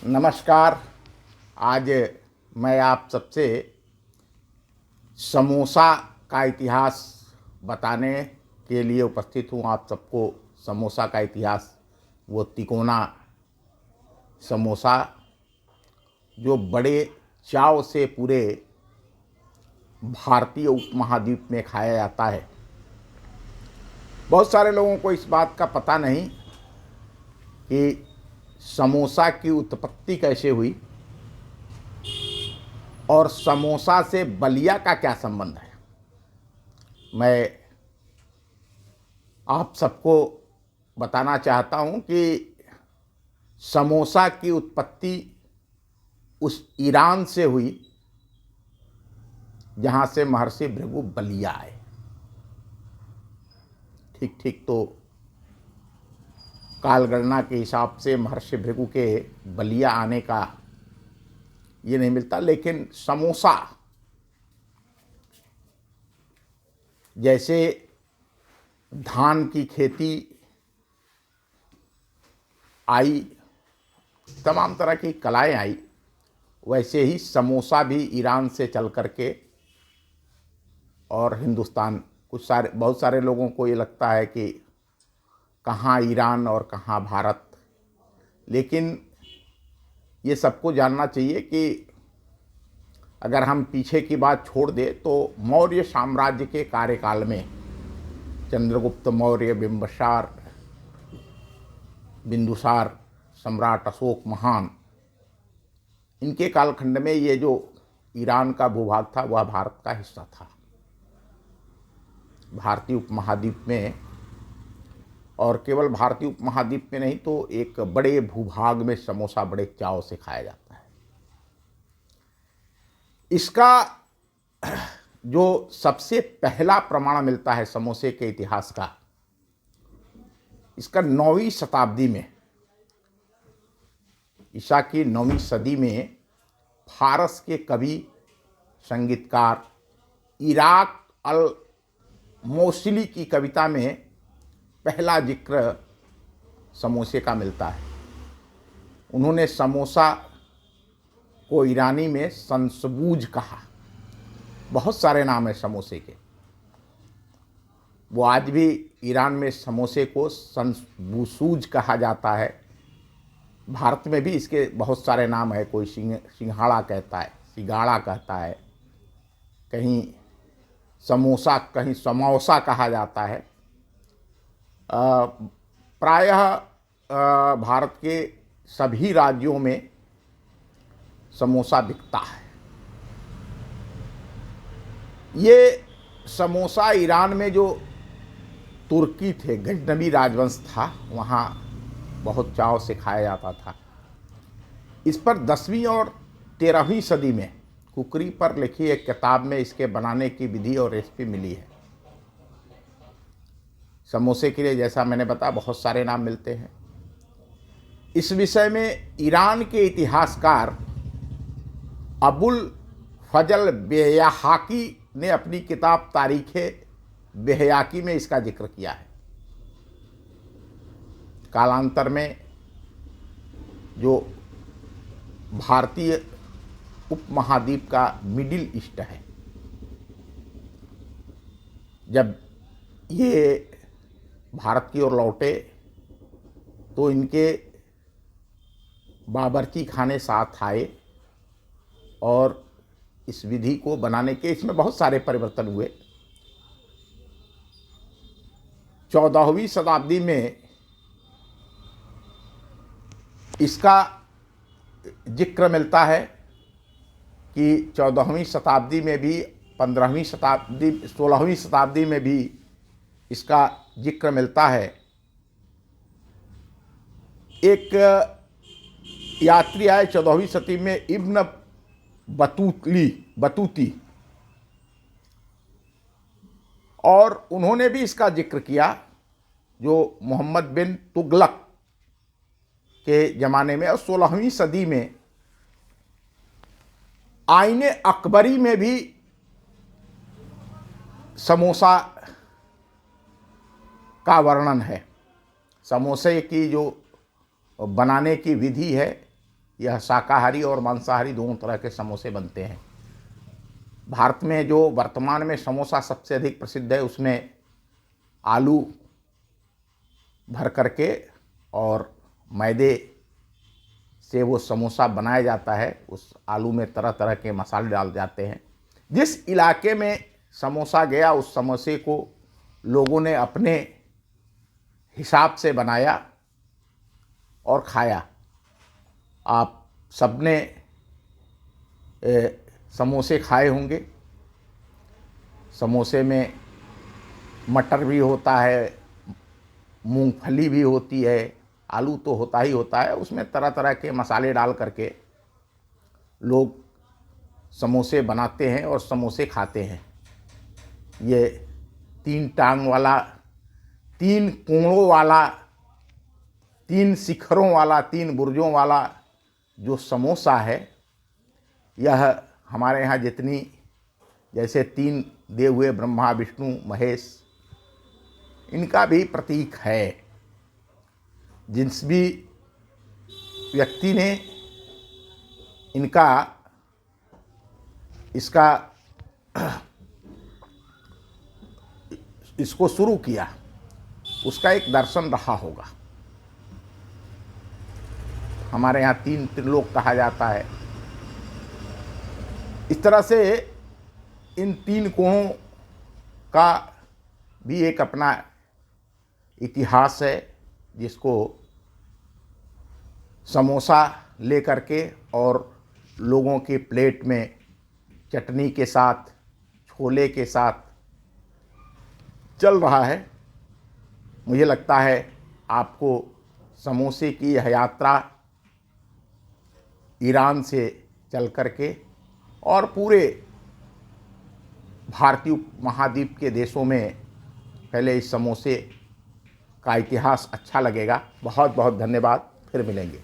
नमस्कार। आज मैं आप सबसे समोसा का इतिहास बताने के लिए उपस्थित हूँ। आप सबको समोसा का इतिहास, वो तिकोना समोसा जो बड़े चाव से पूरे भारतीय उपमहाद्वीप में खाया जाता है। बहुत सारे लोगों को इस बात का पता नहीं कि समोसा की उत्पत्ति कैसे हुई और समोसा से बलिया का क्या संबंध है। मैं आप सबको बताना चाहता हूं कि समोसा की उत्पत्ति उस ईरान से हुई जहां से महर्षि भृगु बलिया आए। ठीक ठीक तो कालगणना के हिसाब से महर्षि भृगु के बलिया आने का ये नहीं मिलता, लेकिन समोसा जैसे धान की खेती आई, तमाम तरह की कलाएं आई, वैसे ही समोसा भी ईरान से चल करके और हिंदुस्तान, बहुत सारे लोगों को ये लगता है कि कहाँ ईरान और कहाँ भारत, लेकिन ये सबको जानना चाहिए कि अगर हम पीछे की बात छोड़ दें तो मौर्य साम्राज्य के कार्यकाल में चंद्रगुप्त मौर्य, बिंदुसार, सम्राट अशोक महान, इनके कालखंड में ये जो ईरान का भूभाग था वह भारत का हिस्सा था। भारतीय उपमहाद्वीप में, और केवल भारतीय उपमहाद्वीप में नहीं तो एक बड़े भूभाग में समोसा बड़े चाव से खाया जाता है। इसका जो सबसे पहला प्रमाण मिलता है समोसे के इतिहास का, इसका 9वीं शताब्दी में, ईसा की 9वीं सदी में फारस के कवि संगीतकार इराक अल मौसिली की कविता में पहला जिक्र समोसे का मिलता है। उन्होंने समोसा को ईरानी में संसबूज कहा। बहुत सारे नाम हैं समोसे के, वो आज भी ईरान में समोसे को संसबूसूज कहा जाता है। भारत में भी इसके बहुत सारे नाम है। कोई सिंघाड़ा कहता है, सिगाड़ा कहता है, कहीं समोसा, कहीं समौसा कहा जाता है। प्रायः भारत के सभी राज्यों में समोसा बिकता है। ये समोसा ईरान में जो तुर्की थे, गजनवी राजवंश था, वहाँ बहुत चाव से खाया जाता था। इस पर 10वीं और 13वीं सदी में कुकरी पर लिखी एक किताब में इसके बनाने की विधि और रेसिपी मिली है। समोसे के लिए, जैसा मैंने बताया, बहुत सारे नाम मिलते हैं। इस विषय में ईरान के इतिहासकार अबुल फजल बेहयाकी ने अपनी किताब तारीख़े बेहयाकी में इसका जिक्र किया है। कालांतर में जो भारतीय उपमहाद्वीप का मिडिल ईस्ट है, जब ये भारत की ओर लौटे तो इनके बावर्ची खाने साथ आए और इस विधि को बनाने के, इसमें बहुत सारे परिवर्तन हुए। 14वीं शताब्दी में इसका जिक्र मिलता है कि 14वीं शताब्दी में भी, 15वीं शताब्दी, 16वीं शताब्दी में भी इसका जिक्र मिलता है। एक यात्री आए 14वीं सदी में, इब्न बतूती, और उन्होंने भी इसका जिक्र किया, जो मोहम्मद बिन तुगलक के ज़माने में। और 16वीं सदी में आईने अकबरी में भी समोसा का वर्णन है। समोसे की जो बनाने की विधि है यह शाकाहारी और मांसाहारी दोनों तरह के समोसे बनते हैं। भारत में जो वर्तमान में समोसा सबसे अधिक प्रसिद्ध है, उसमें आलू भर करके और मैदे से वो समोसा बनाया जाता है। उस आलू में तरह तरह के मसाले डाल जाते हैं। जिस इलाके में समोसा गया, उस समोसे को लोगों ने अपने हिसाब से बनाया और खाया। आप सबने समोसे खाए होंगे। समोसे में मटर भी होता है, मूंगफली भी होती है, आलू तो होता ही होता है। उसमें तरह तरह के मसाले डाल करके लोग समोसे बनाते हैं और समोसे खाते हैं। ये 3 टांग वाला, 3 कोणों वाला, 3 शिखरों वाला, 3 बुर्जों वाला जो समोसा है, यह हमारे यहाँ जितनी जैसे 3 देव हुए, ब्रह्मा विष्णु महेश, इनका भी प्रतीक है। जिस भी व्यक्ति ने इसको शुरू किया, उसका एक दर्शन रहा होगा। हमारे यहाँ 3 त्रिलोक कहा जाता है। इस तरह से इन 3 कोणों का भी एक अपना इतिहास है, जिसको समोसा लेकर के और लोगों के प्लेट में चटनी के साथ, छोले के साथ चल रहा है। मुझे लगता है आपको समोसे की यह यात्रा ईरान से चल करके और पूरे भारतीय महाद्वीप के देशों में पहले इस समोसे का इतिहास अच्छा लगेगा। बहुत बहुत धन्यवाद। फिर मिलेंगे।